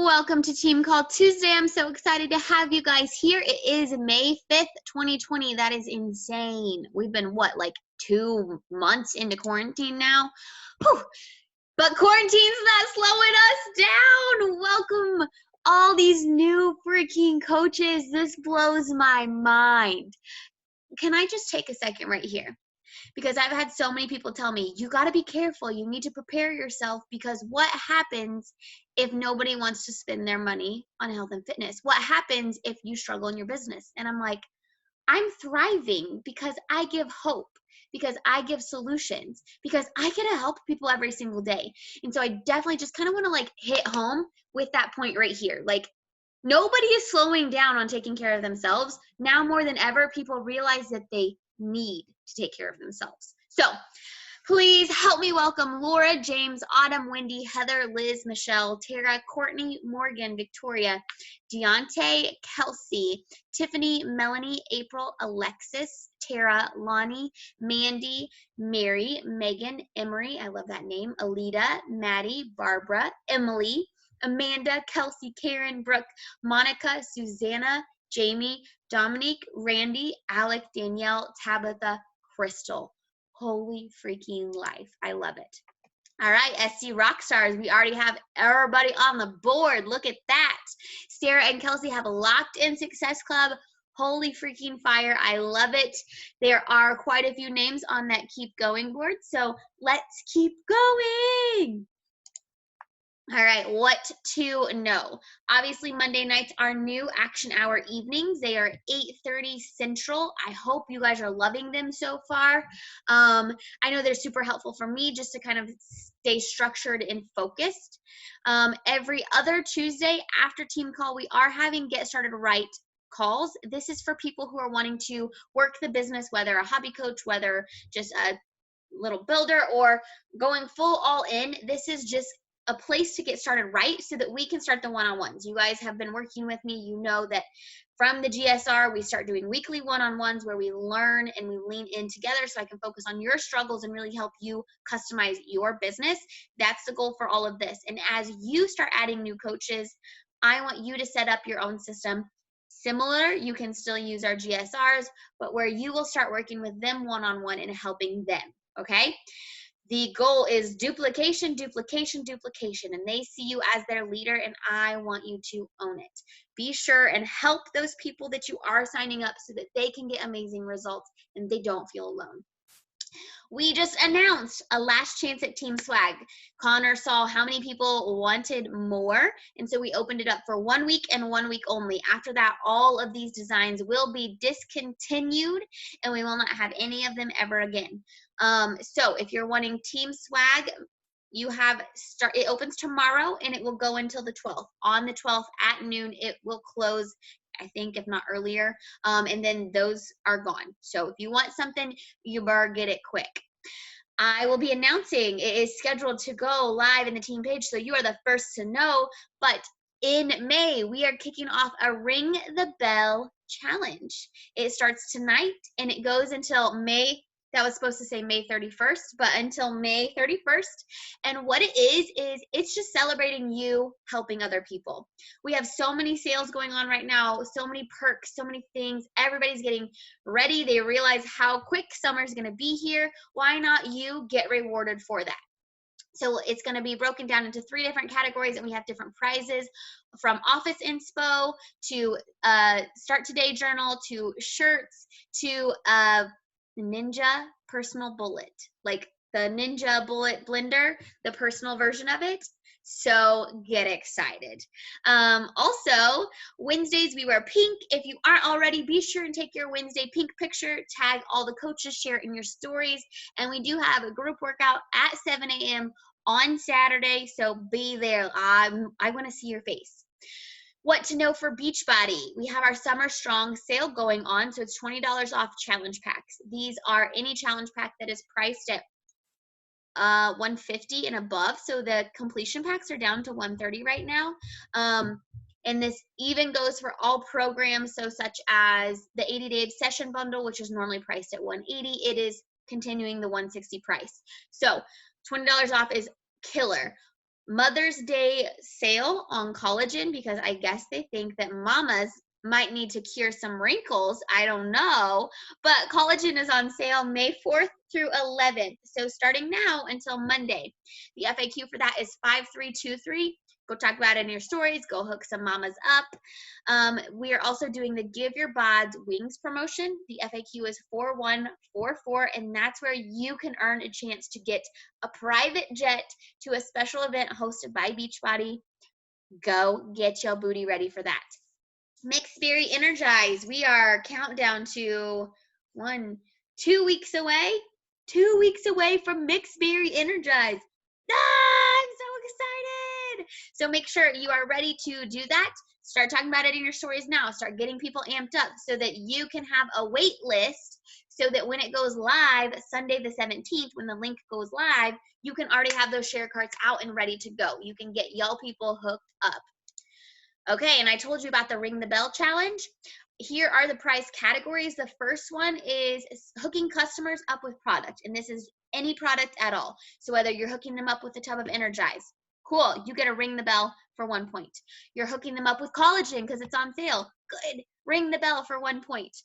Welcome to Team Call Tuesday. I'm so excited to have you guys here. It is May 5th, 2020. That is insane. We've been, like 2 months into quarantine now? Whew. But quarantine's not slowing us down. Welcome all these new freaking coaches. This blows my mind. Can I just take a second right here? Because I've had so many people tell me, you got to be careful. You need to prepare yourself, because what happens if nobody wants to spend their money on health and fitness? What happens if you struggle in your business? And I'm like, I'm thriving because I give hope, because I give solutions, because I get to help people every single day. And so I definitely just kind of want to hit home with that point right here. Nobody is slowing down on taking care of themselves. Now more than ever, people realize that they need to take care of themselves. So please help me welcome Laura, James, Autumn, Wendy, Heather, Liz, Michelle, Tara, Courtney, Morgan, Victoria, Deontay, Kelsey, Tiffany, Melanie, April, Alexis, Tara, Lonnie, Mandy, Mary, Megan, Emery, I love that name, Alita, Maddie, Barbara, Emily, Amanda, Kelsey, Karen, Brooke, Monica, Susanna, Jamie, Dominique, Randy, Alec, Danielle, Tabitha, Crystal. Holy freaking life. I love it. All right, SC Rockstars, we already have everybody on the board. Look at that. Sarah and Kelsey have a Locked In Success Club. Holy freaking fire. I love it. There are quite a few names on that Keep Going board, so let's keep going. All right, what to know? Obviously, Monday nights are new Action Hour evenings. They are 8:30 Central. I hope you guys are loving them so far. I know they're super helpful for me just to kind of stay structured and focused. Every other Tuesday after Team Call, we are having Get Started Right calls. This is for people who are wanting to work the business, whether a hobby coach, whether just a little builder, or going full all in. This is just a place to get started right so that we can start the one-on-ones. You guys have been working with me. You know that from the GSR, we start doing weekly one-on-ones where we learn and we lean in together so I can focus on your struggles and really help you customize your business. That's the goal for all of this. And as you start adding new coaches, I want you to set up your own system. Similar, you can still use our GSRs, but where you will start working with them one-on-one and helping them, okay? The goal is duplication, duplication, duplication, and they see you as their leader, and I want you to own it. Be sure and help those people that you are signing up so that they can get amazing results and they don't feel alone. We just announced a last chance at Team Swag. Connor saw how many people wanted more, and so we opened it up for 1 week and 1 week only. After that, all of these designs will be discontinued, and we will not have any of them ever again. So if you're wanting Team Swag, it opens tomorrow and it will go until the 12th. On the 12th at noon, it will close, I think, if not earlier, and then those are gone. So if you want something, you better get it quick. I will be announcing it is scheduled to go live in the team page, so you are the first to know. But in May, we are kicking off a Ring the Bell challenge. It starts tonight and it goes until May. That was supposed to say May 31st, but until May 31st. And what it is it's just celebrating you helping other people. We have so many sales going on right now, so many perks, so many things. Everybody's getting ready. They realize how quick summer's going to be here. Why not you get rewarded for that? So it's going to be broken down into 3 different categories, and we have different prizes, from office inspo to start today journal to shirts to Ninja personal bullet, like the Ninja bullet blender, the personal version of it. So get excited. Also, Wednesdays we wear pink. If you aren't already, be sure and take your Wednesday pink picture, tag all the coaches, share it in your stories. And we do have a group workout at 7 a.m. on Saturday, so be there. I want to see your face. What to know for Beachbody? We have our Summer Strong sale going on, so it's $20 off challenge packs. These are any challenge pack that is priced at $150 and above, so the completion packs are down to $130 right now. And this even goes for all programs, so such as the 80-day obsession bundle, which is normally priced at $180. It is continuing the $160 price. So $20 off is killer. Mother's Day sale on collagen, because I guess they think that mamas might need to cure some wrinkles. I don't know. But collagen is on sale May 4th through 11th. So starting now until Monday. The FAQ for that is 5323. Go talk about it in your stories. Go hook some mamas up. We are also doing the Give Your Bods Wings promotion. The FAQ is 4144, and that's where you can earn a chance to get a private jet to a special event hosted by Beachbody. Go get your booty ready for that. Mixed Berry Energize. We are countdown to 2 weeks away. 2 weeks away from Mixed Berry Energize. I'm so excited. So make sure you are ready to do that. Start talking about it in your stories now. Start getting people amped up so that you can have a wait list, so that when it goes live, Sunday the 17th, when the link goes live, you can already have those share cards out and ready to go. You can get y'all people hooked up. Okay, and I told you about the Ring the Bell challenge. Here are the prize categories. The first one is hooking customers up with product, and this is any product at all. So whether you're hooking them up with a tub of Energize, cool, you get a Ring the Bell for 1 point. You're hooking them up with collagen because it's on sale, good, ring the bell for 1 point.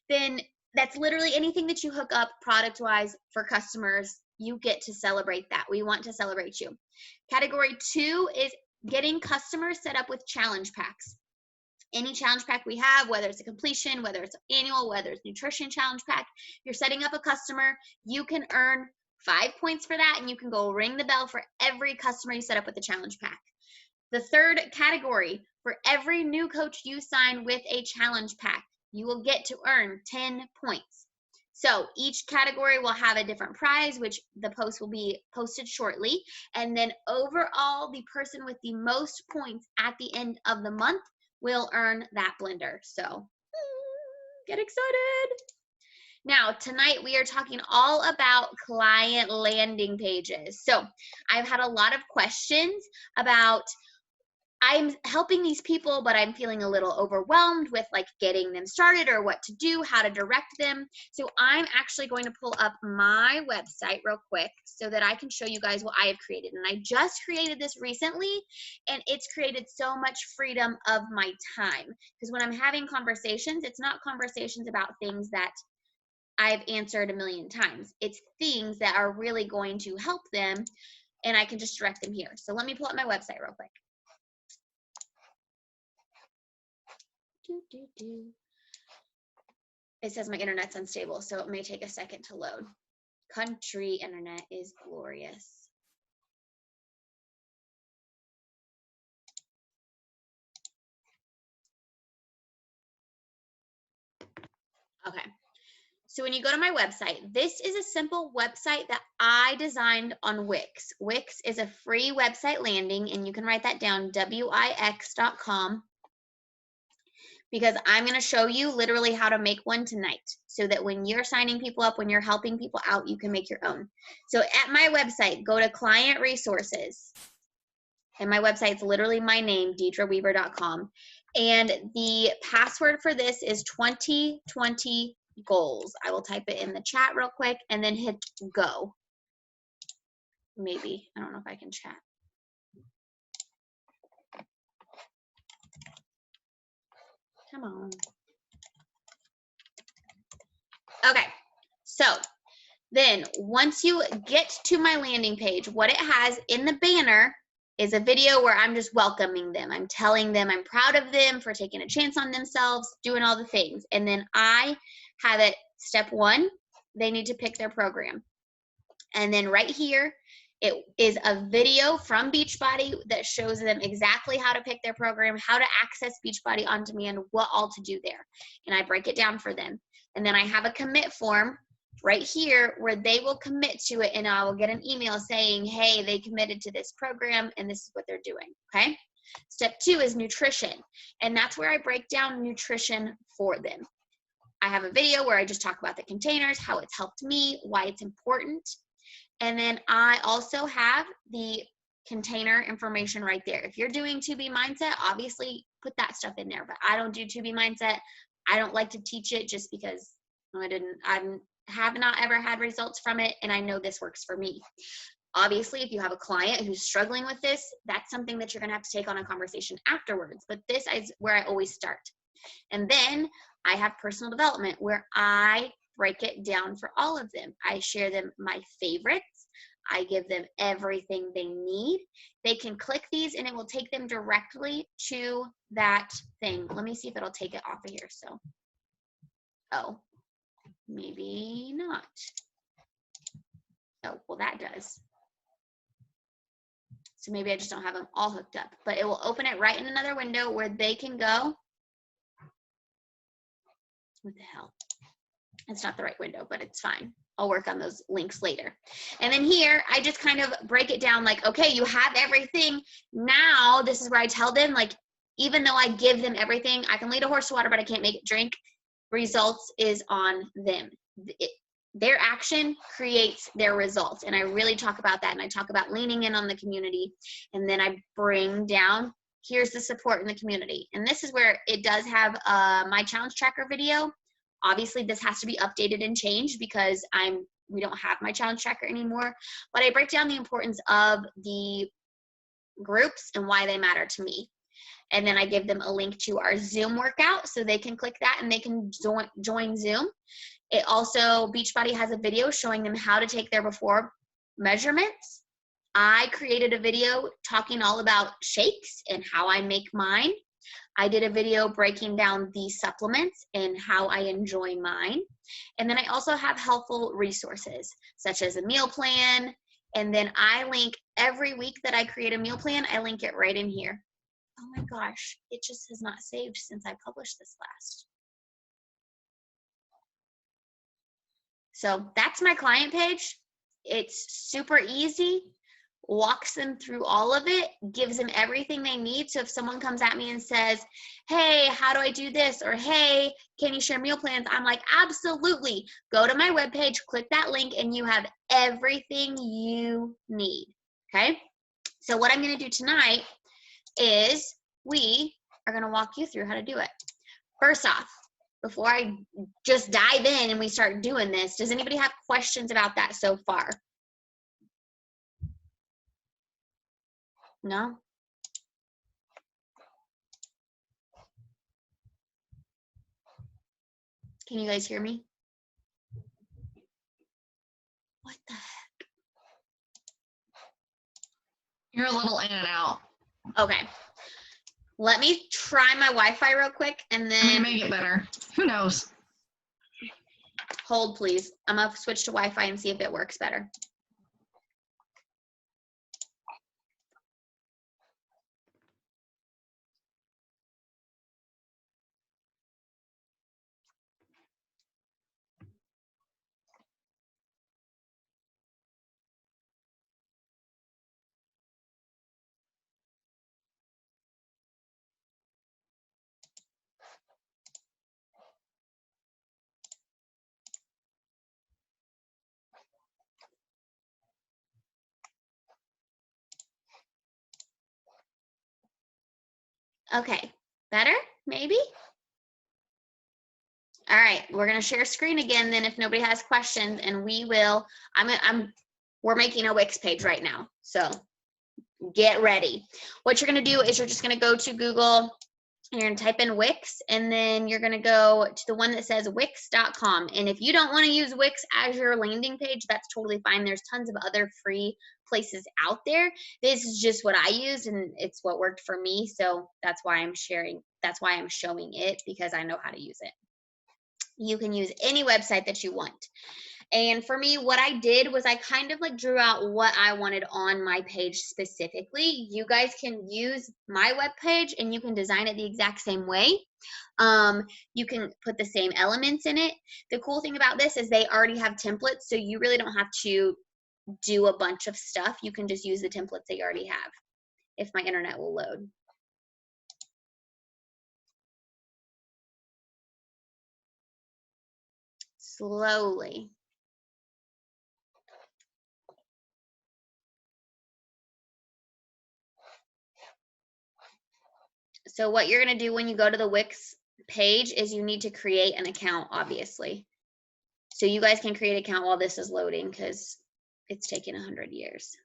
Then that's literally anything that you hook up product-wise for customers, you get to celebrate that. We want to celebrate you. Category 2 is getting customers set up with challenge packs. Any challenge pack we have, whether it's a completion, whether it's annual, whether it's nutrition challenge pack, you're setting up a customer, you can earn 5 points for that, and you can go ring the bell for every customer you set up with a challenge pack. The third category, for every new coach you sign with a challenge pack, you will get to earn 10 points. So each category will have a different prize, which the post will be posted shortly. And then overall, the person with the most points at the end of the month will earn that blender. So get excited. Now, tonight we are talking all about client landing pages. So I've had a lot of questions about, I'm helping these people, but I'm feeling a little overwhelmed with like getting them started or what to do, how to direct them. So I'm actually going to pull up my website real quick so that I can show you guys what I have created. And I just created this recently, and it's created so much freedom of my time. Because when I'm having conversations, it's not conversations about things that I've answered a million times. It's things that are really going to help them, and I can just direct them here. So let me pull up my website real quick. It says my internet's unstable, so it may take a second to load. Country internet is glorious. Okay. So when you go to my website, this is a simple website that I designed on Wix. Wix is a free website landing, and you can write that down, wix.com. Because I'm going to show you literally how to make one tonight, so that when you're signing people up, when you're helping people out, you can make your own. So at my website, go to client resources. And my website's literally my name, deidreweaver.com. And the password for this is 2020 goals. I will type it in the chat real quick and then hit go. Maybe. I don't know if I can chat. Come on. Okay, so then once you get to my landing page, what it has in the banner is a video where I'm just welcoming them. I'm telling them I'm proud of them for taking a chance on themselves, doing all the things. And then I have it, step 1, they need to pick their program. And then right here, it is a video from Beachbody that shows them exactly how to pick their program, how to access Beachbody on demand, what all to do there. And I break it down for them. And then I have a commit form right here where they will commit to it, and I will get an email saying, hey, they committed to this program and this is what they're doing, okay? Step 2 is nutrition, and that's where I break down nutrition for them. I have a video where I just talk about the containers, how it's helped me, why it's important. And then I also have the container information right there. If you're doing 2B Mindset, obviously put that stuff in there, but I don't do 2B Mindset. I don't like to teach it just because I have not ever had results from it, and I know this works for me. Obviously, if you have a client who's struggling with this, that's something that you're going to have to take on a conversation afterwards. But this is where I always start. And then I have personal development where I break it down for all of them. I share them my favorites. I give them everything they need. They can click these and it will take them directly to that thing. Let me see if it'll take it off of here. So, oh, maybe not. Oh, well, that does. So maybe I just don't have them all hooked up, but it will open it right in another window where they can go. What the hell? It's not the right window, but it's fine. I'll work on those links later. And then here, I just kind of break it down like, okay, you have everything. Now, this is where I tell them, like, even though I give them everything, I can lead a horse to water, but I can't make it drink. Results is on them. Their action creates their results. And I really talk about that. And I talk about leaning in on the community. And then I bring down, here's the support in the community. And this is where it does have my challenge tracker video. Obviously, this has to be updated and changed because we don't have my challenge tracker anymore. But I break down the importance of the groups and why they matter to me. And then I give them a link to our Zoom workout so they can click that and they can join Zoom. It also, Beachbody has a video showing them how to take their before measurements. I created a video talking all about shakes and how I make mine. I did a video breaking down the supplements and how I enjoy mine. And then I also have helpful resources such as a meal plan. And then I link every week that I create a meal plan, I link it right in here. Oh my gosh, it just has not saved since I published this last. So that's my client page. It's super easy, walks them through all of it, gives them everything they need. So if someone comes at me and says, hey, how do I do this? Or hey, can you share meal plans? I'm like, absolutely. Go to my webpage, click that link, and you have everything you need. Okay? So what I'm going to do tonight is we are going to walk you through how to do it. First off, before I just dive in and we start doing this, does anybody have questions about that so far? No? Can you guys hear me? What the heck? You're a little in and out. Okay. Let me try my Wi-Fi real quick and then Make it better. Who knows? hold, please. I'm gonna switch to Wi-Fi and see if it works better. Okay, better? Maybe? All right, we're gonna share screen again then if nobody has questions, and we will, we're making a Wix page right now, so get ready. What you're gonna do is you're just gonna go to Google, and you're gonna type in Wix, and then you're gonna go to the one that says Wix.com. And if you don't wanna use Wix as your landing page, that's totally fine. There's tons of other free places out there. This is just what I used, and it's what worked for me, so that's why I'm sharing, that's why I'm showing it, because I know how to use it. You can use any website that you want. And for me, what I did was I kind of like drew out what I wanted on my page specifically. You guys can use my web page and you can design it the exact same way. You can put the same elements in it. The cool thing about this is they already have templates, so you really don't have to do a bunch of stuff. You can just use the templates that you already have, if my internet will load. Slowly. So what you're going to do when you go to the Wix page is you need to create an account, obviously. So you guys can create an account while this is loading because it's taking 100 years.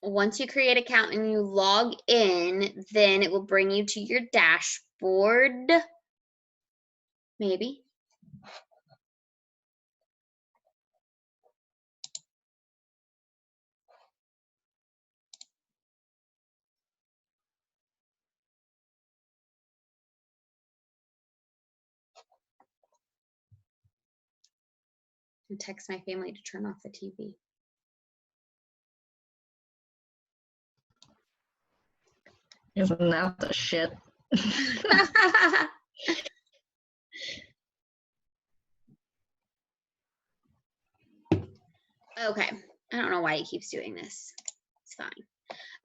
Once you create an account and you log in, then it will bring you to your dashboard. Maybe. And text my family to turn off the TV. Isn't that the shit? Okay, I don't know why he keeps doing this. It's fine.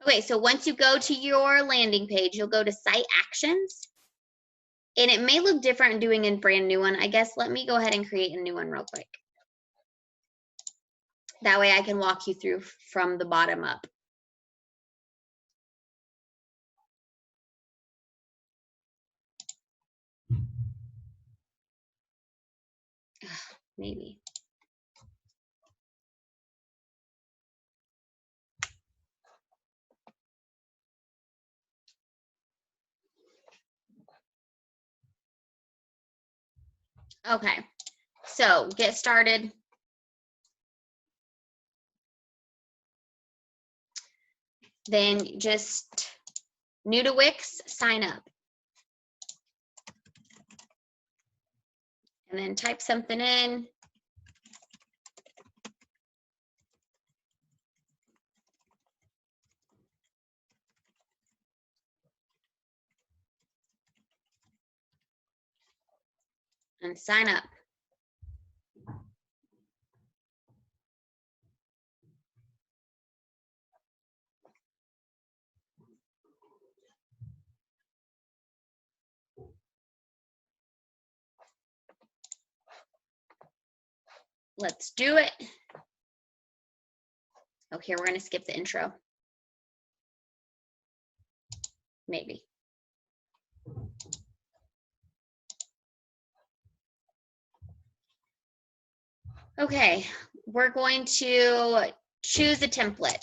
Okay, so once you go to your landing page, you'll go to Site Actions. And it may look different doing a brand new one. I guess let me go ahead and create a new one real quick. That way I can walk you through from the bottom up. Maybe. Okay, so get started. Then just new to Wix, sign up. And then type something in. And sign up. Let's do it. Okay, we're going to skip the intro. Maybe. Okay, we're going to choose a template.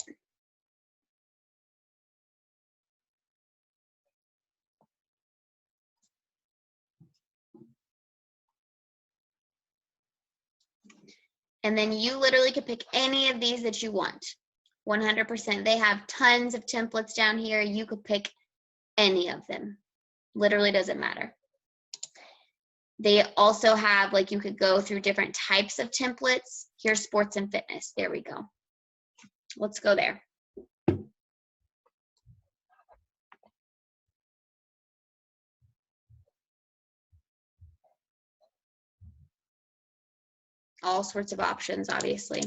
And then you literally could pick any of these that you want. 100%. They have tons of templates down here. You could pick any of them. Literally doesn't matter. They also have, like, you could go through different types of templates. Here's sports and fitness. There we go. Let's go there. All sorts of options, obviously.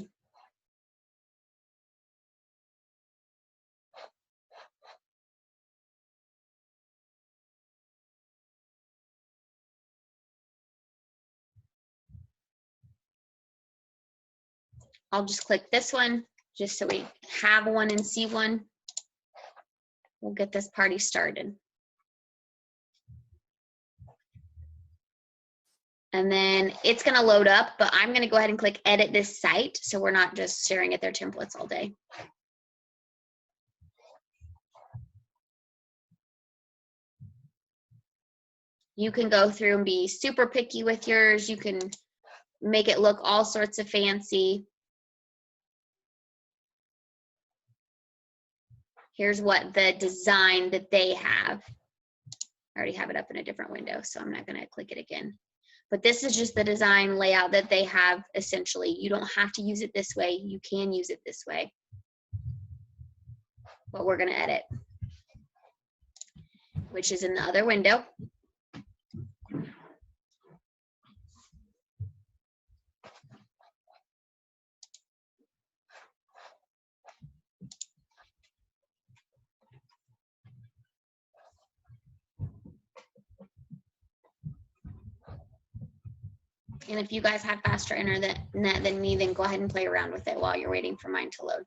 I'll just click this one just so we have one and see one. We'll get this party started. And then it's going to load up, but I'm going to go ahead and click edit this site so we're not just staring at their templates all day. You can go through and be super picky with yours. You can make it look all sorts of fancy. Here's what the design that they have. I already have it up in a different window, so I'm not going to click it again. But this is just the design layout that they have, essentially. You don't have to use it this way. You can use it this way. But we're going to edit, which is in the other window. And if you guys have faster internet than me, then go ahead and play around with it while you're waiting for mine to load.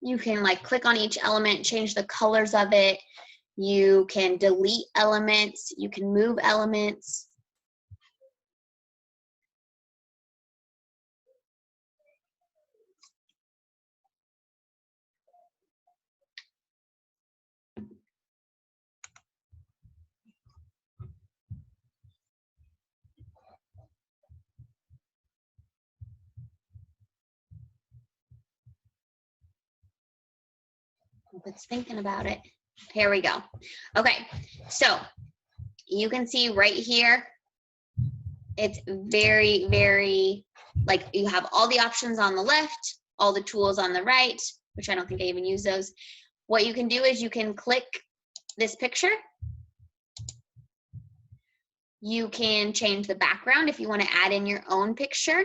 You can like click on each element, change the colors of it. You can delete elements. You can move elements. Hope it's thinking about it. Here we go. Okay, so you can see right here, it's very, very, like you have all the options on the left, all the tools on the right, which I don't think I even use those. What you can do is you can click this picture. You can change the background if you want to add in your own picture.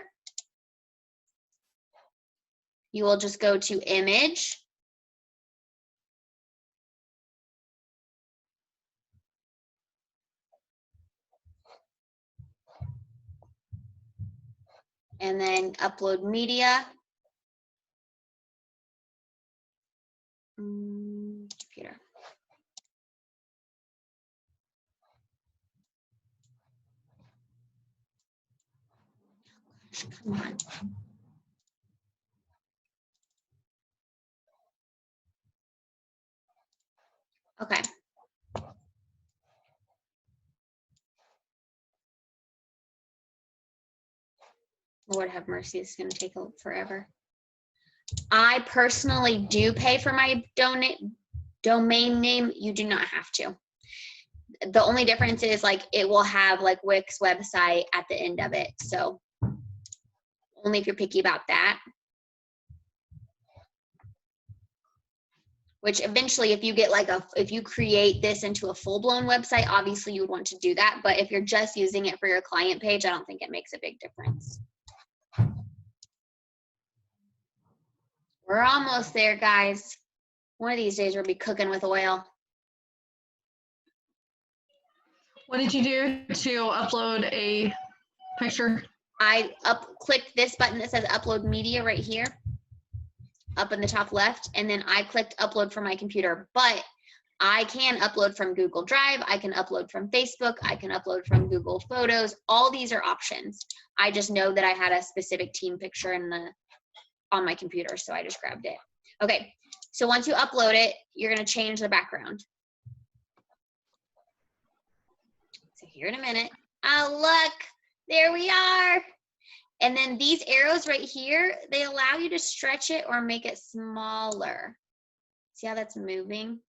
You will just go to image. And then upload media. Computer. Come on. Okay. Lord have mercy, it's going to take forever. I personally do pay for my domain name. You do not have to. The only difference is like it will have like Wix website at the end of it. So only if you're picky about that. Which eventually if you get like if you create this into a full-blown website, obviously you would want to do that. But if you're just using it for your client page, I don't think it makes a big difference. We're almost there, guys. One of these days we'll be cooking with oil. What did you do to upload a picture? I clicked this button that says upload media right here, up in the top left, and then I clicked upload from my computer. But I can upload from Google Drive, I can upload from Facebook, I can upload from Google Photos. All these are options. I just know that I had a specific team picture on my computer, so I just grabbed it. Okay, so once you upload it, you're gonna change the background. So here in a minute. Oh, look, there we are. And then these arrows right here, they allow you to stretch it or make it smaller. See how that's moving?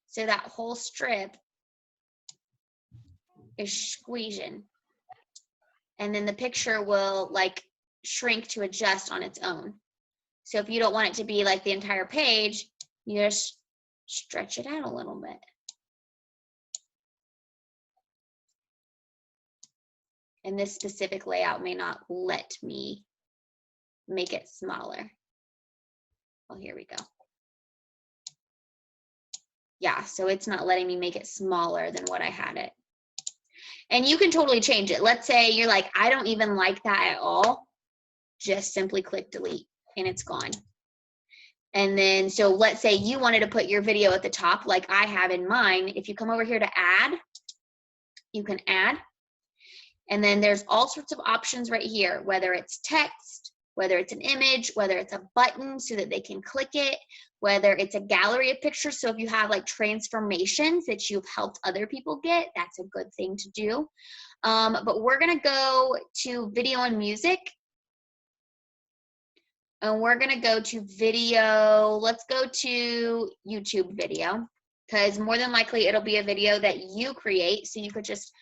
So that whole strip is squeezing. And then the picture will like shrink to adjust on its own. So if you don't want it to be like the entire page, you just stretch it out a little bit. And this specific layout may not let me make it smaller. Well, here we go. Yeah, so it's not letting me make it smaller than what I had it. And you can totally change it. Let's say you're like, I don't even like that at all. Just simply click delete and it's gone. And then, so let's say you wanted to put your video at the top like I have in mine. If you come over here to add, you can add. And then there's all sorts of options right here, whether it's text, whether it's an image, whether it's a button so that they can click it, whether it's a gallery of pictures. So if you have like transformations that you've helped other people get, that's a good thing to do. But we're gonna go to video and music. And we're gonna go to video, let's go to YouTube video, because more than likely it'll be a video that you create. So you could just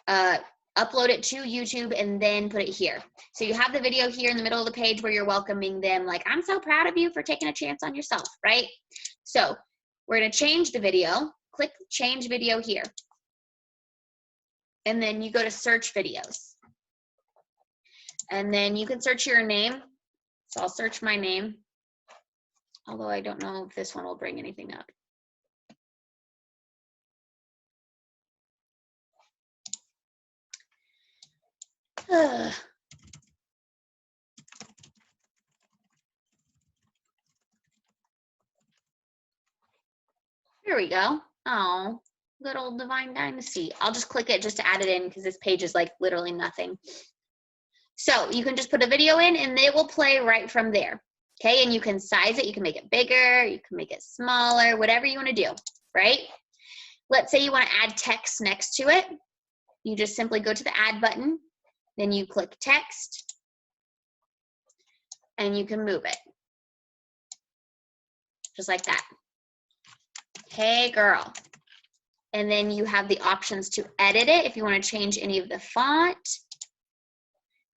upload it to YouTube and then put it here. So you have the video here in the middle of the page where you're welcoming them, like, I'm so proud of you for taking a chance on yourself, right? So we're gonna change the video, click change video here. And then you go to search videos. And then you can search your name. So I'll search my name, although I don't know if this one will bring anything up. Here we go. Oh, good old Divine Dynasty. I'll just click it just to add it in because this page is like literally nothing. So you can just put a video in and they will play right from there. Okay, and you can size it. You can make it bigger, you can make it smaller, whatever you want to do, right? Let's say you want to add text next to it. You just simply go to the add button, then you click text, and you can move it. just like that. Hey, girl. And then you have the options to edit it if you want to change any of the font.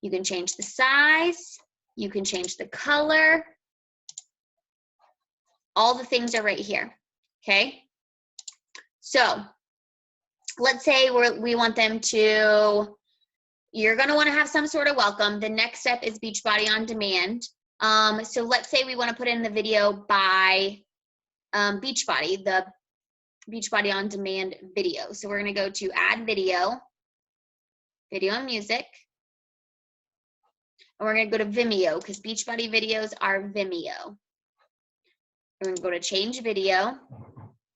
You can change the size. You can change the color. All the things are right here, okay? So let's say we want them to, you're gonna wanna have some sort of welcome. The next step is Beachbody on Demand. So let's say we wanna put in the video by Beachbody, the Beachbody on Demand video. So we're gonna go to add video, video and music. And we're gonna go to Vimeo because Beachbody videos are Vimeo. We're gonna go to change video,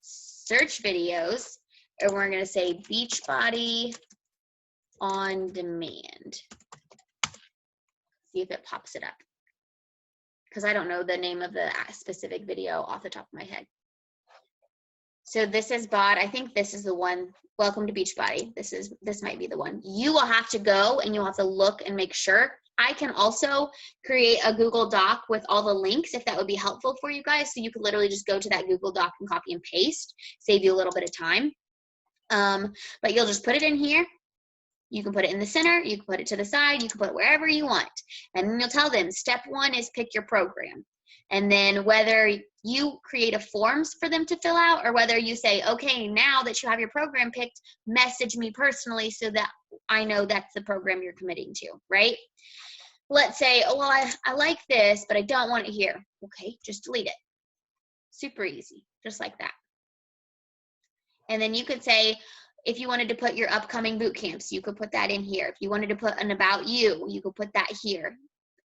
search videos, and we're gonna say Beachbody on Demand. See if it pops it up. Because I don't know the name of the specific video off the top of my head. So this is bought, I think this is the one, welcome to Beachbody. This might be the one. You will have to go and you'll have to look and make sure. I can also create a Google Doc with all the links if that would be helpful for you guys. So you could literally just go to that Google Doc and copy and paste, save you a little bit of time. But you'll just put it in here. You can put it in the center, you can put it to the side, you can put it wherever you want. And then you'll tell them, step 1 is pick your program. And then whether you create a forms for them to fill out or whether you say, okay, now that you have your program picked, message me personally so that I know that's the program you're committing to, right? Let's say, oh, well, I like this, but I don't want it here. Okay, just delete it. Super easy, just like that. And then you could say, if you wanted to put your upcoming boot camps, you could put that in here. If you wanted to put an about you could put that here.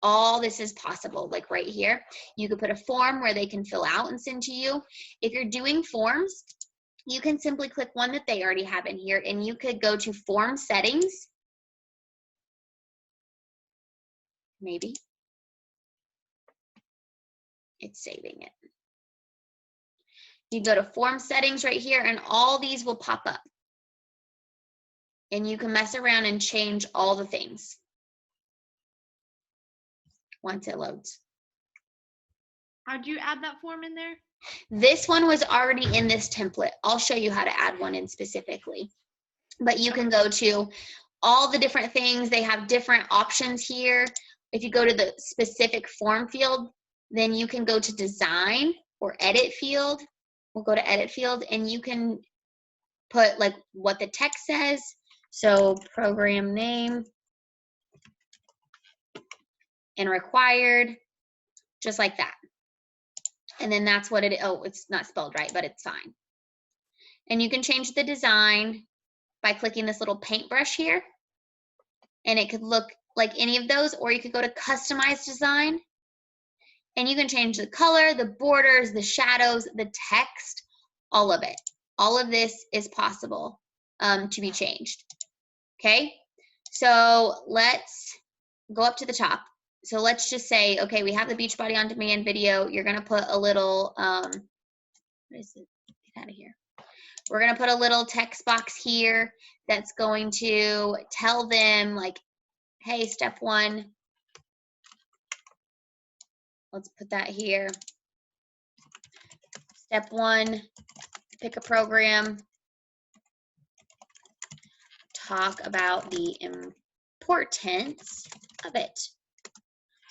All this is possible, like right here. You could put a form where they can fill out and send to you. If you're doing forms, you can simply click one that they already have in here and you could go to form settings. Maybe. It's saving it. You go to form settings right here and all these will pop up. And you can mess around and change all the things once it loads. How'd you add that form in there? This one was already in this template. I'll show you how to add one in specifically. But you can go to all the different things. They have different options here. If you go to the specific form field, then you can go to design or edit field. We'll go to edit field and you can put like what the text says. So program name and required, just like that. And then that's what it, oh, it's not spelled right, but it's fine. And you can change the design by clicking this little paintbrush here. And it could look like any of those, or you could go to customize design. And you can change the color, the borders, the shadows, the text, all of it. All of this is possible to be changed. Okay, so let's go up to the top. So let's just say, okay, we have the Beachbody on Demand video. You're gonna put a little, what is it? Get out of here. We're gonna put a little text box here that's going to tell them like, hey, step 1. Let's put that here. Step 1, pick a program. Talk about the importance of it.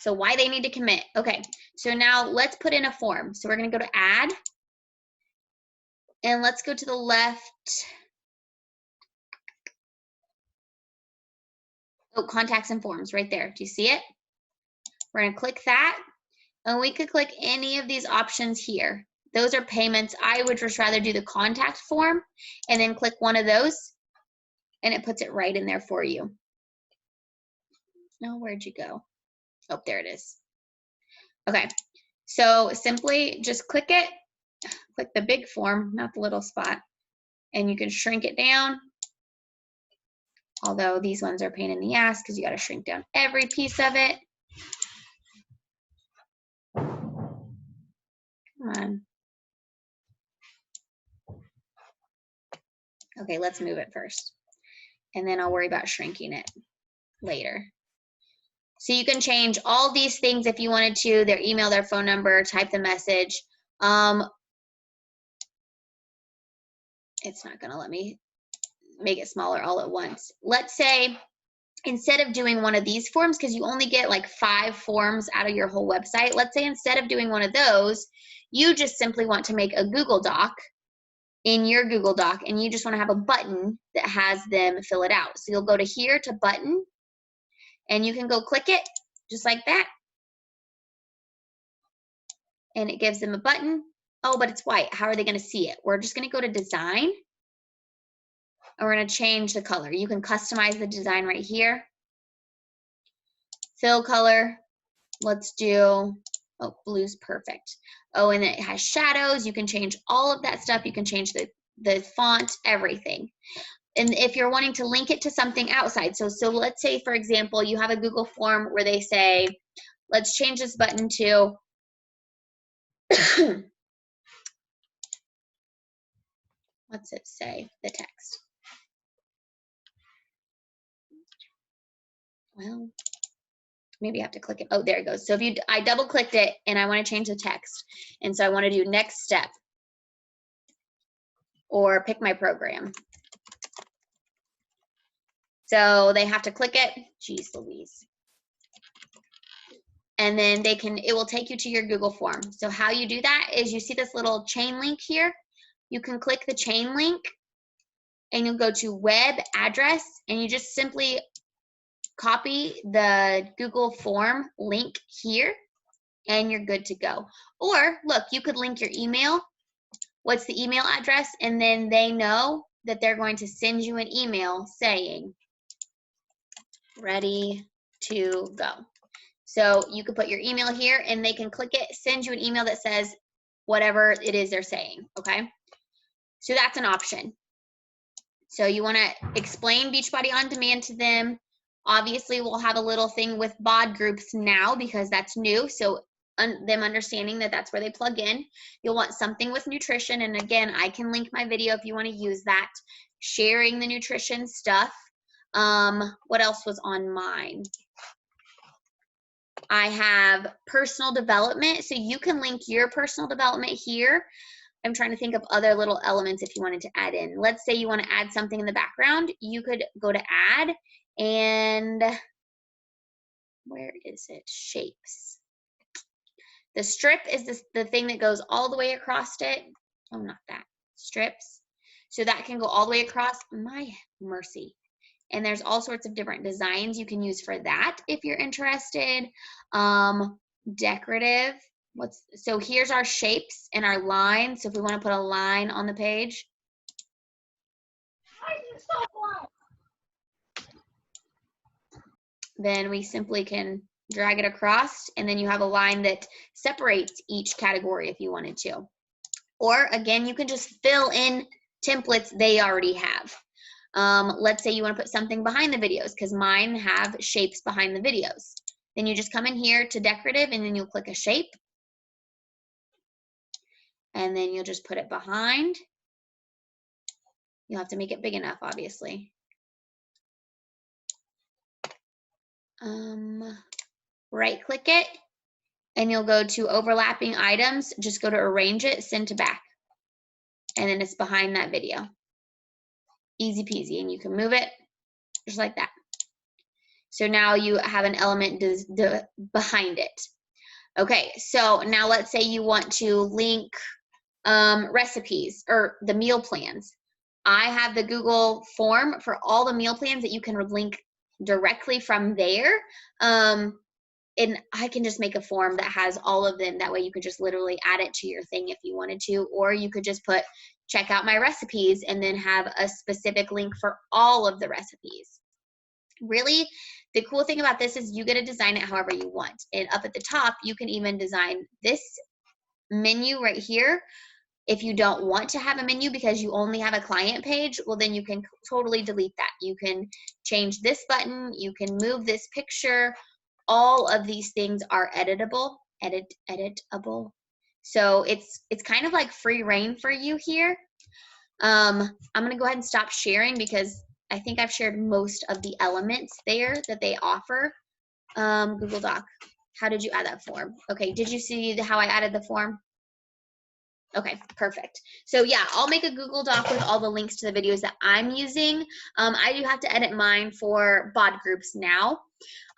So why they need to commit. Okay, so now let's put in a form. So we're gonna go to add. And let's go to the left. Oh, contacts and forms right there. Do you see it? We're gonna click that. And we could click any of these options here. Those are payments. I would just rather do the contact form and then click one of those. And it puts it right in there for you. Oh, where'd you go? Oh, there it is. Okay, so simply just click it, click the big form, not the little spot, and you can shrink it down. Although these ones are a pain in the ass because you got to shrink down every piece of it. Come on. Okay, let's move it first. And then I'll worry about shrinking it later. So you can change all these things if you wanted to, their email, their phone number, type the message. It's not gonna let me make it smaller all at once. Let's say instead of doing one of these forms, because you only get like 5 forms out of your whole website, let's say instead of doing one of those, you just simply want to make a Google Doc in your Google Doc, and you just want to have a button that has them fill it out. So you'll go to here to button, and you can go click it just like that. And it gives them a button. Oh, but it's white. How are they going to see it? We're just going to go to design, and we're going to change the color. You can customize the design right here. Fill color. Let's do, oh, blue's perfect. Oh, and it has shadows. You can change all of that stuff. You can change the font, everything. And if you're wanting to link it to something outside, so let's say, for example, you have a Google form where they say, let's change this button to, what's it say, the text? Well, maybe I have to click it. Oh, there it goes. So if I double clicked it and I want to change the text. And so I want to do next step or pick my program. So they have to click it. Jeez Louise. And then it will take you to your Google form. So how you do that is you see this little chain link here. You can click the chain link and you'll go to web address, and you just simply copy the Google form link here and you're good to go. Or look, you could link your email. What's the email address? And then they know that they're going to send you an email saying, ready to go. So you could put your email here and they can click it, send you an email that says whatever it is they're saying, okay? So that's an option. So you wanna explain Beachbody On Demand to them. Obviously, we'll have a little thing with bod groups now because that's new. So them understanding that that's where they plug in. You'll want something with nutrition. And again, I can link my video if you want to use that. Sharing the nutrition stuff. What else was on mine? I have personal development. So you can link your personal development here. I'm trying to think of other little elements if you wanted to add in. Let's say you want to add something in the background. You could go to add, and where is it? Shapes. The strip is the thing that goes all the way across it. Oh, not that. Strips. So that can go all the way across. My mercy. And there's all sorts of different designs you can use for that if you're interested. Decorative. So here's our shapes and our lines. So if we want to put a line on the page. Then we simply can drag it across, and then you have a line that separates each category if you wanted to. Or again, you can just fill in templates they already have. Let's say you want to put something behind the videos, because mine have shapes behind the videos. Then you just come in here to decorative, and then you'll click a shape. And then you'll just put it behind. You'll have to make it big enough, obviously. Right click it, and you'll go to overlapping items. Just go to arrange it, send to back. And then it's behind that video. Easy peasy, and you can move it just like that. So now you have an element behind it. Okay, so now let's say you want to link recipes or the meal plans. I have the Google form for all the meal plans that you can link directly from there. And I can just make a form that has all of them. That way you could just literally add it to your thing if you wanted to, or you could just put check out my recipes and then have a specific link for all of the recipes. Really, the cool thing about this is you get to design it however you want. And up at the top, you can even design this menu right here. If you don't want to have a menu because you only have a client page, well, then you can totally delete that. You can change this button. You can move this picture. All of these things are editable. Editable. So it's kind of like free reign for you here. I'm going to go ahead and stop sharing because I think I've shared most of the elements there that they offer. Google Doc. How did you add that form? Okay, did you see how I added the form? Okay, perfect. So yeah, I'll make a Google Doc with all the links to the videos that I'm using. I do have to edit mine for bod groups now.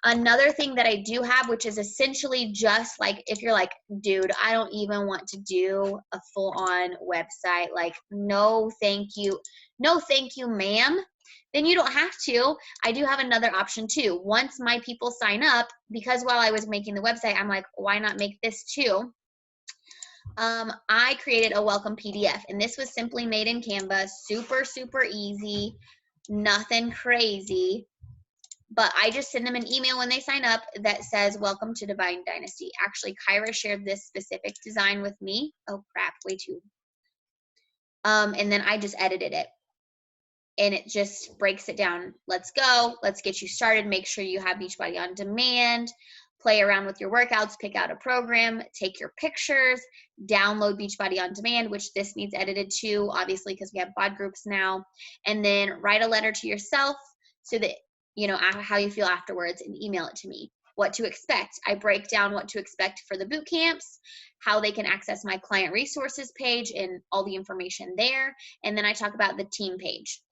Another thing that I do have, which is essentially just like, if you're like, dude, I don't even want to do a full-on website, like, no thank you, ma'am, then you don't have to. I do have another option too. Once my people sign up, because while I was making the website, I'm like, why not make this too? I created a welcome PDF, and this was simply made in Canva, super, super easy, nothing crazy. But I just send them an email when they sign up that says, welcome to Divine Dynasty. Actually, Kyra shared this specific design with me. Oh crap, way too. And then I just edited it. And it just breaks it down. Let's go. Let's get you started. Make sure you have Beachbody on Demand. Play around with your workouts. Pick out a program. Take your pictures. Download Beachbody on Demand, which this needs edited too, obviously, because we have bod groups now. And then write a letter to yourself so that, you know, how you feel afterwards, and email it to me. What to expect. I break down what to expect for the boot camps, how they can access my client resources page and all the information there. And then I talk about the team page.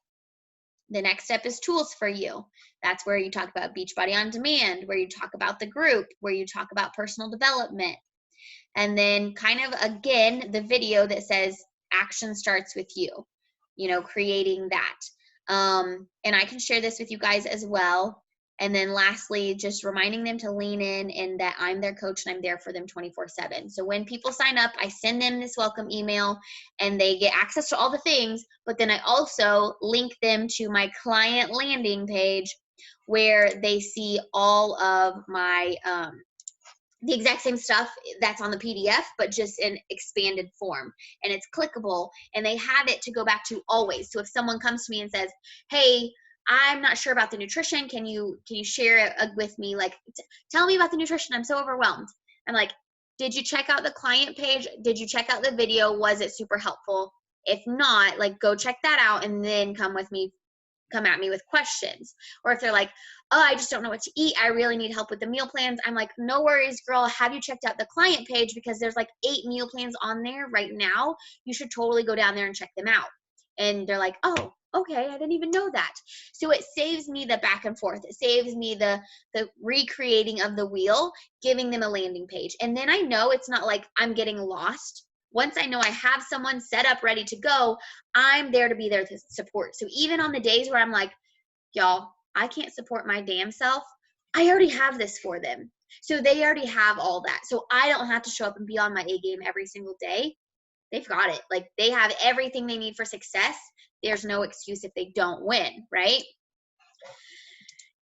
The next step is tools for you. That's where you talk about Beachbody on Demand, where you talk about the group, where you talk about personal development. And then kind of, again, the video that says action starts with you, you know, creating that. And I can share this with you guys as well. And then lastly, just reminding them to lean in and that I'm their coach and I'm there for them 24/7. So when people sign up, I send them this welcome email and they get access to all the things, but then I also link them to my client landing page where they see all of my, the exact same stuff that's on the PDF, but just in expanded form, and it's clickable, and they have it to go back to always. So if someone comes to me and says, hey, I'm not sure about the nutrition, can you share it with me? Like, tell me about the nutrition, I'm so overwhelmed. I'm like, did you check out the client page? Did you check out the video? Was it super helpful? If not, like, go check that out and then come at me with questions. Or if they're like, oh, I just don't know what to eat, I really need help with the meal plans, I'm like, no worries, girl, have you checked out the client page? Because there's like 8 meal plans on there right now. You should totally go down there and check them out. And they're like, oh, okay, I didn't even know that. So it saves me the back and forth. It saves me the recreating of the wheel, giving them a landing page. And then I know it's not like I'm getting lost. Once I know I have someone set up, ready to go, I'm there to be there to support. So even on the days where I'm like, y'all, I can't support my damn self, I already have this for them. So they already have all that. So I don't have to show up and be on my A game every single day. They've got it. Like, they have everything they need for success. There's no excuse if they don't win, right?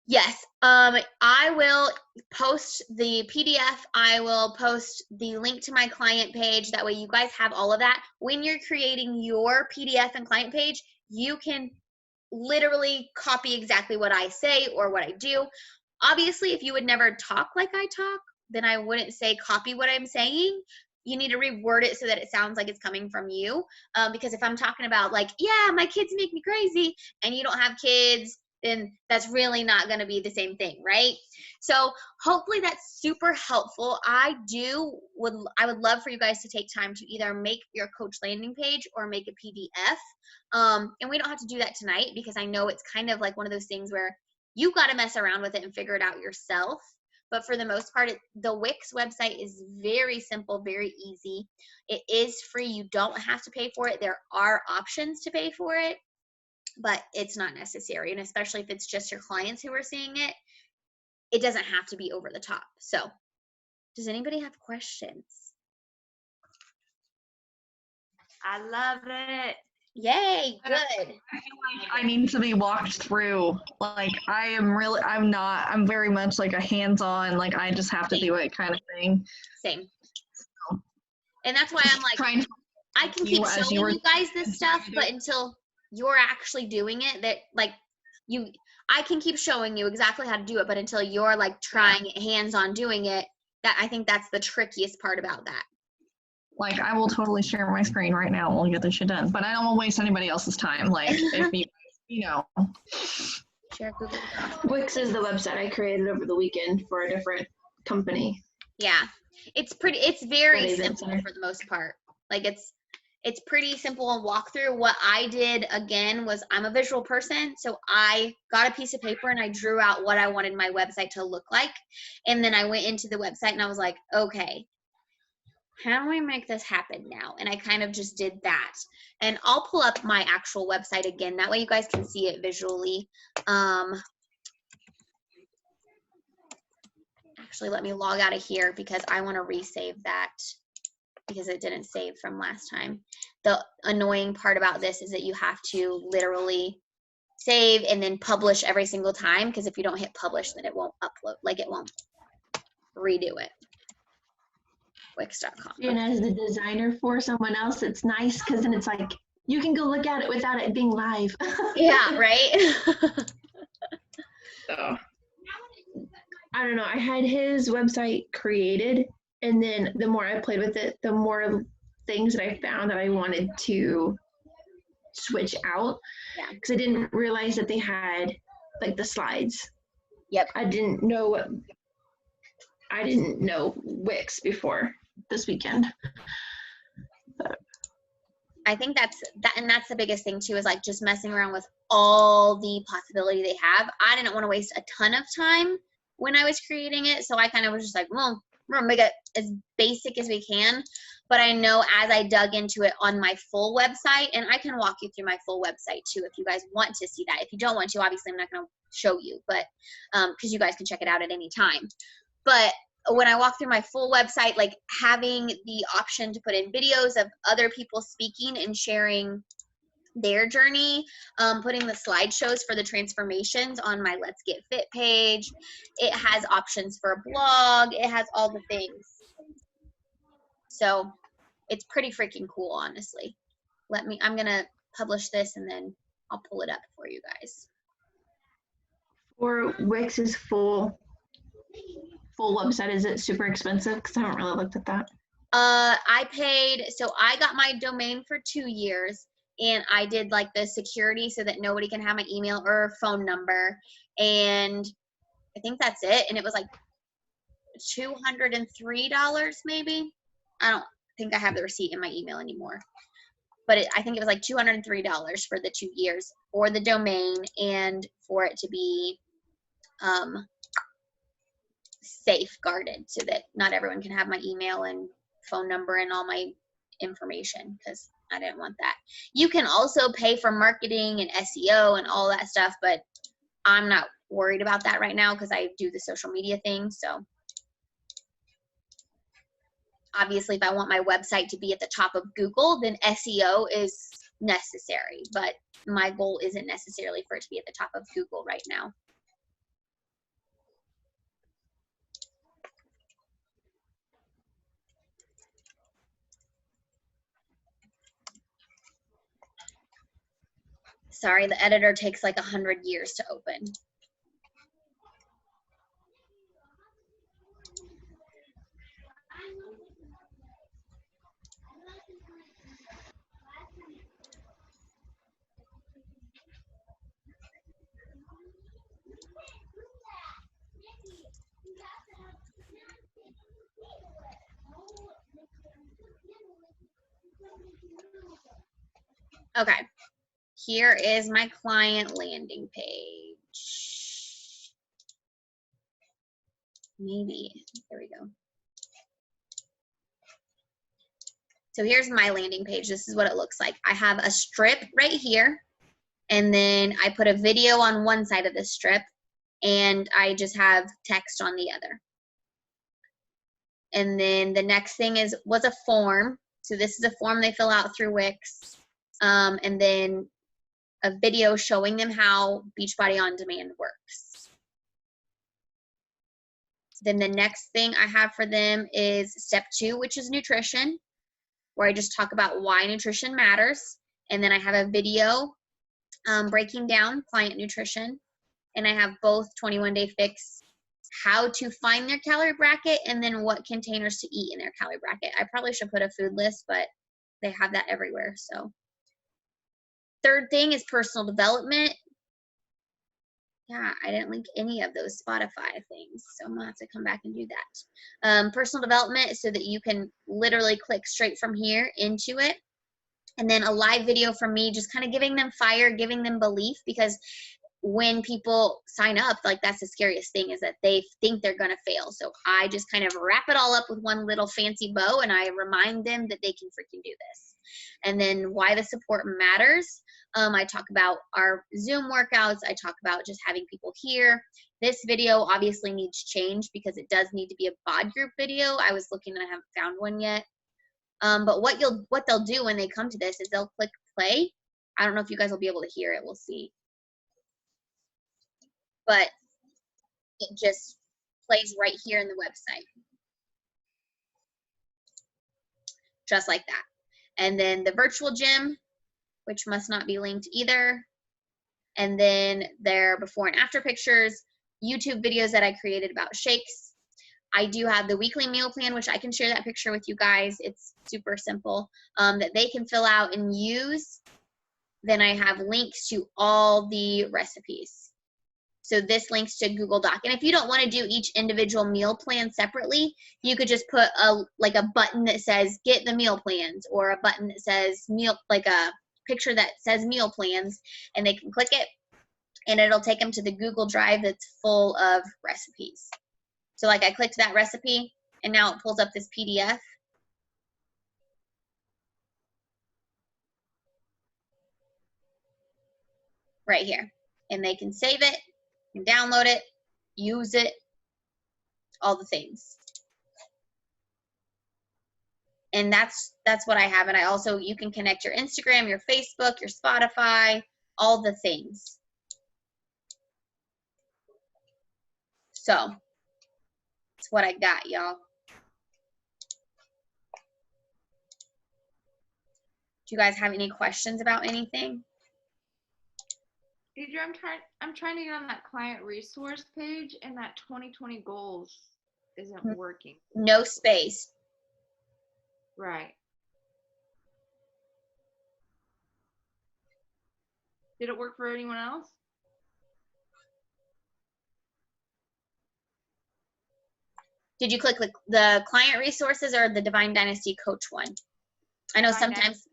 Yes, I will post the PDF. I will post the link to my client page. That way you guys have all of that. When you're creating your PDF and client page, you can literally copy exactly what I say or what I do. Obviously, if you would never talk like I talk, then I wouldn't say copy what I'm saying. You need to reword it so that it sounds like it's coming from you. Because if I'm talking about like, yeah, my kids make me crazy, and you don't have kids, then that's really not going to be the same thing, right? So hopefully that's super helpful. I would love for you guys to take time to either make your coach landing page or make a PDF. And we don't have to do that tonight, because I know it's kind of like one of those things where you got to mess around with it and figure it out yourself. But for the most part, the Wix website is very simple, very easy. It is free. You don't have to pay for it. There are options to pay for it, but it's not necessary. And especially if it's just your clients who are seeing it, it doesn't have to be over the top. So does anybody have questions? I love it. Yay, good. I feel like I need to be walked through. Like, I'm very much like a hands-on, like I just have to do it kind of thing. Same. And that's why I'm like, I can keep showing you guys this stuff, but until you're actually doing it, that like I can keep showing you exactly how to do it, but until you're like trying hands-on doing it, that I think that's the trickiest part about that. Like, I will totally share my screen right now and we'll get this shit done. But I don't want to waste anybody else's time. Like, if you know. Share Google. Wix is the website I created over the weekend for a different company. Yeah. It's very simple for the most part. Like, It's pretty simple and walkthrough. What I did again was, I'm a visual person, so I got a piece of paper and I drew out what I wanted my website to look like. And then I went into the website and I was like, okay, how do I make this happen now? And I kind of just did that. And I'll pull up my actual website again. That way you guys can see it visually. Actually, let me log out of here because I want to resave that, because it didn't save from last time. The annoying part about this is that you have to literally save and then publish every single time, because if you don't hit publish, then it won't upload, like it won't redo it. Wix.com. And as the designer for someone else, it's nice because then it's like you can go look at it without it being live. Yeah, right? So, I don't know. I had his website created, and then the more I played with it, the more things that I found that I wanted to switch out. Yeah. Because I didn't realize that they had like the slides. Yep. I didn't know Wix before this weekend. I think that's the biggest thing too, is like just messing around with all the possibility they have. I didn't want to waste a ton of time when I was creating it, so I kind of was just like, well, we're gonna make it as basic as we can. But I know as I dug into it on my full website, and I can walk you through my full website too if you guys want to see that. If you don't want to, obviously I'm not gonna show you, but because you guys can check it out at any time. But when I walk through my full website, like having the option to put in videos of other people speaking and sharing their journey, putting the slideshows for the transformations on my Let's Get Fit page. It has options for a blog. It has all the things. So it's pretty freaking cool, honestly. I'm going to publish this and then I'll pull it up for you guys. For Wix's full website, is it super expensive? Because I haven't really looked at that. So I got my domain for 2 years, and I did like the security so that nobody can have my email or phone number, and I think that's it. And it was like $203 maybe. I don't think I have the receipt in my email anymore, but I think it was like $203 for the 2 years for the domain, and for it to be safeguarded so that not everyone can have my email and phone number and all my information, because I didn't want that. You can also pay for marketing and SEO and all that stuff, but I'm not worried about that right now because I do the social media thing. So obviously if I want my website to be at the top of Google, then SEO is necessary, but my goal isn't necessarily for it to be at the top of Google right now. Sorry, the editor takes like 100 years to open. Okay, here is my client landing page. Maybe, there we go. So here's my landing page. This is what it looks like. I have a strip right here, and then I put a video on one side of the strip, and I just have text on the other. And then the next thing was a form. So this is a form they fill out through Wix. And then a video showing them how Beachbody On Demand works. Then the next thing I have for them is step 2, which is nutrition, where I just talk about why nutrition matters. And then I have a video breaking down client nutrition. And I have both 21-Day Fix, how to find their calorie bracket, and then what containers to eat in their calorie bracket. I probably should put a food list, but they have that everywhere. So third thing is personal development. Yeah, I didn't link any of those Spotify things, so I'm gonna have to come back and do that. Personal development, so that you can literally click straight from here into it. And then a live video from me, just kind of giving them fire, giving them belief, because when people sign up, like that's the scariest thing, is that they think they're going to fail. So I just kind of wrap it all up with one little fancy bow, and I remind them that they can freaking do this. And then why the support matters. I talk about our Zoom workouts. I talk about just having people here. This video obviously needs change because it does need to be a bod group video. I was looking and I haven't found one yet. But what they'll do when they come to this is they'll click play. I don't know if you guys will be able to hear it. We'll see. But it just plays right here in the website. Just like that. And then the virtual gym, which must not be linked either. And then their before and after pictures, YouTube videos that I created about shakes. I do have the weekly meal plan, which I can share that picture with you guys. It's super simple, that they can fill out and use. Then I have links to all the recipes. So this links to Google Doc. And if you don't want to do each individual meal plan separately, you could just put a button that says get the meal plans, or a button that says meal, like a picture that says meal plans, and they can click it and it'll take them to the Google Drive that's full of recipes. So like I clicked that recipe and now it pulls up this PDF. Right here. And they can save it and download it, use it, all the things. And that's what I have. And I also, you can connect your Instagram, your Facebook, your Spotify, all the things. So that's what I got, y'all. Do you guys have any questions about anything? Deidre, I'm trying to get on that client resource page, and that 2020 goals isn't working. No space. Right. Did it work for anyone else? Did you click the client resources or the Divine Dynasty coach one? I know Divine sometimes. Dynasty?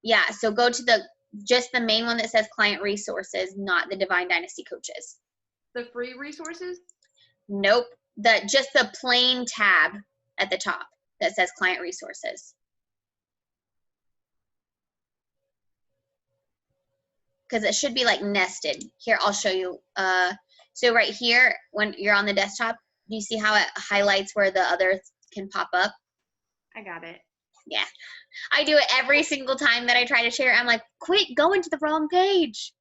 Yeah, so go to just the main one that says client resources, not the Divine Dynasty coaches. The free resources? Nope, just the plain tab at the top that says client resources. Because it should be like nested. Here, I'll show you. So right here, when you're on the desktop, do you see how it highlights where the others can pop up? I got it. Yeah. I do it every single time that I try to share. I'm like, quit going to the wrong page.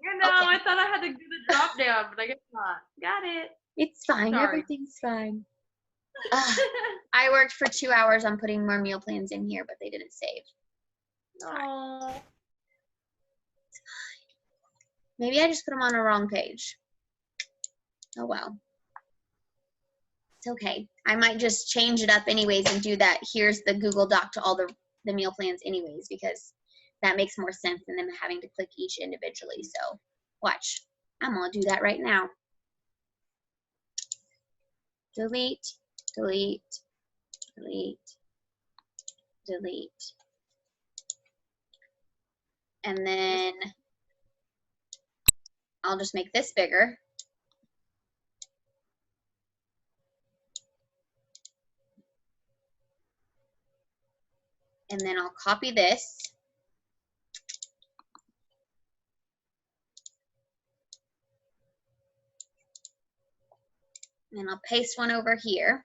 You know, Okay. I thought I had to do the drop down, but I guess not. Got it. It's fine. Sorry. Everything's fine. I worked for 2 hours on putting more meal plans in here, but they didn't save. No. Maybe I just put them on the wrong page. Oh, well. It's okay. I might just change it up anyways and do that. Here's the Google Doc to all the meal plans anyways, because that makes more sense than them having to click each individually. So watch. I'm going to do that right now. Delete, delete, delete, delete. And then I'll just make this bigger. And then I'll copy this. And I'll paste one over here.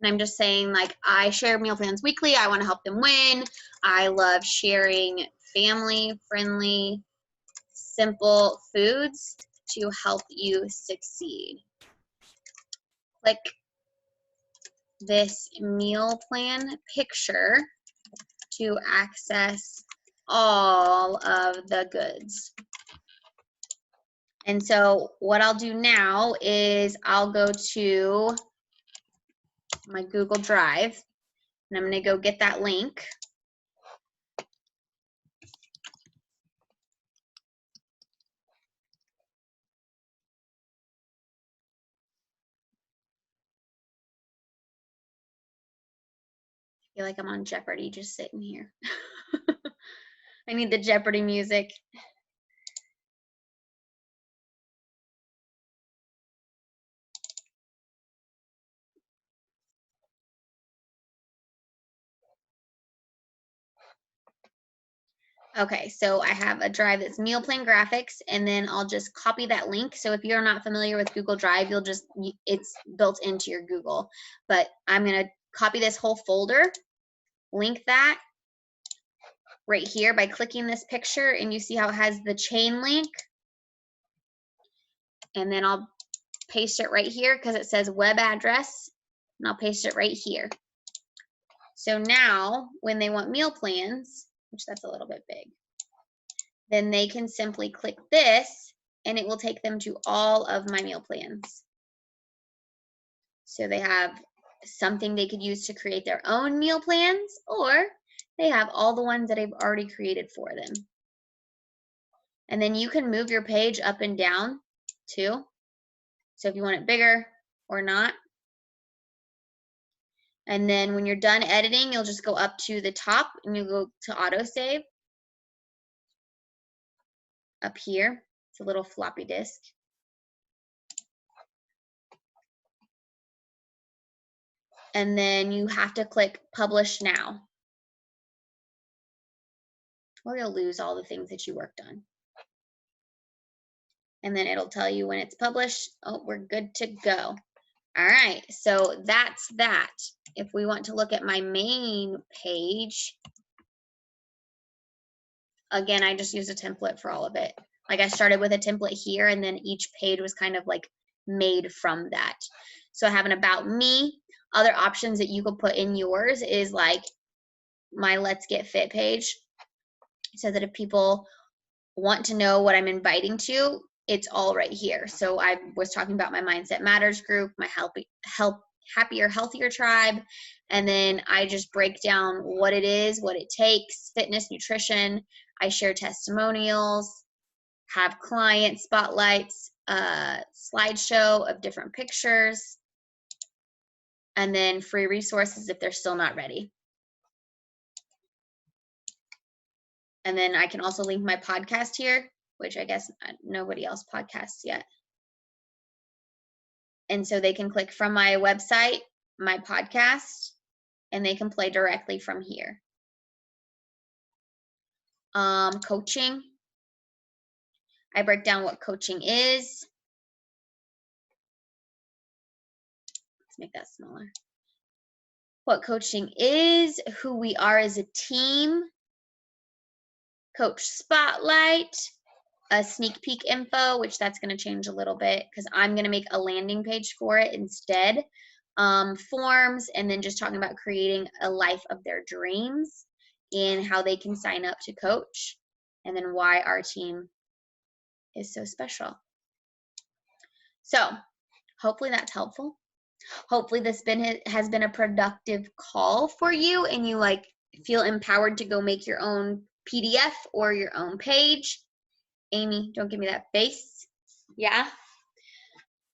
And I'm just saying, like, I share meal plans weekly. I want to help them win. I love sharing family-friendly, simple foods to help you succeed. Click this meal plan picture to access all of the goods. And so what I'll do now is I'll go to my Google Drive, and I'm going to go get that link. I feel like I'm on Jeopardy just sitting here. I need the Jeopardy music. Okay, so I have a drive that's meal plan graphics, and then I'll just copy that link. So if you're not familiar with Google Drive, it's built into your Google. But I'm going to copy this whole folder, link that right here by clicking this picture, and you see how it has the chain link. And then I'll paste it right here because it says web address, and I'll paste it right here. So now when they want meal plans, which that's a little bit big, then they can simply click this and it will take them to all of my meal plans. So they have something they could use to create their own meal plans, or they have all the ones that I've already created for them. And then you can move your page up and down too. So if you want it bigger or not. And then when you're done editing, you'll just go up to the top and you go to autosave. Up here, it's a little floppy disk. And then you have to click publish now, or you'll lose all the things that you worked on. And then it'll tell you when it's published. Oh, we're good to go. All right, so that's that. If we want to look at my main page, again, I just used a template for all of it. Like I started with a template here, and then each page was kind of like made from that. So I have an about me. Other options that you could put in yours is like my Let's Get Fit page, so that if people want to know what I'm inviting to, it's all right here. So I was talking about my Mindset Matters group, my Happier, Healthier tribe, and then I just break down what it is, what it takes, fitness, nutrition. I share testimonials, have client spotlights, slideshow of different pictures, and then free resources if they're still not ready. And then I can also link my podcast here, which I guess nobody else podcasts yet. And so they can click from my website, my podcast, and they can play directly from here. Coaching. I break down what coaching is. Let's make that smaller. What coaching is, who we are as a team, coach spotlight, a sneak peek info, which that's going to change a little bit because I'm going to make a landing page for it instead. Forms, and then just talking about creating a life of their dreams and how they can sign up to coach, and then why our team is so special. So hopefully that's helpful. Hopefully this has been a productive call for you, and you like feel empowered to go make your own PDF or your own page. Amy, don't give me that face. Yeah.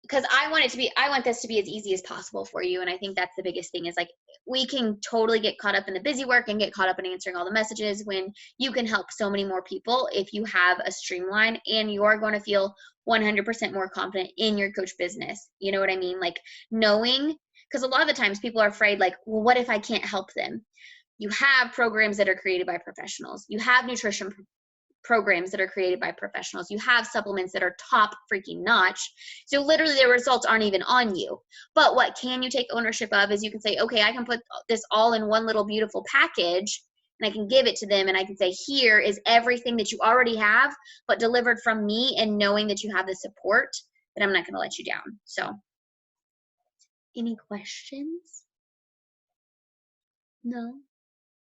Because I want this to be as easy as possible for you. And I think that's the biggest thing is like, we can totally get caught up in the busy work and get caught up in answering all the messages when you can help so many more people if you have a streamline, and you're going to feel 100% more confident in your coach business. You know what I mean? Like knowing, because a lot of the times people are afraid like, well, what if I can't help them? You have programs that are created by professionals. You have nutrition programs that are created by professionals. You have supplements that are top freaking notch. So literally the results aren't even on you. But what can you take ownership of is you can say, okay, I can put this all in one little beautiful package, and I can give it to them, and I can say, here is everything that you already have, but delivered from me, and knowing that you have the support, that I'm not going to let you down. So any questions? No?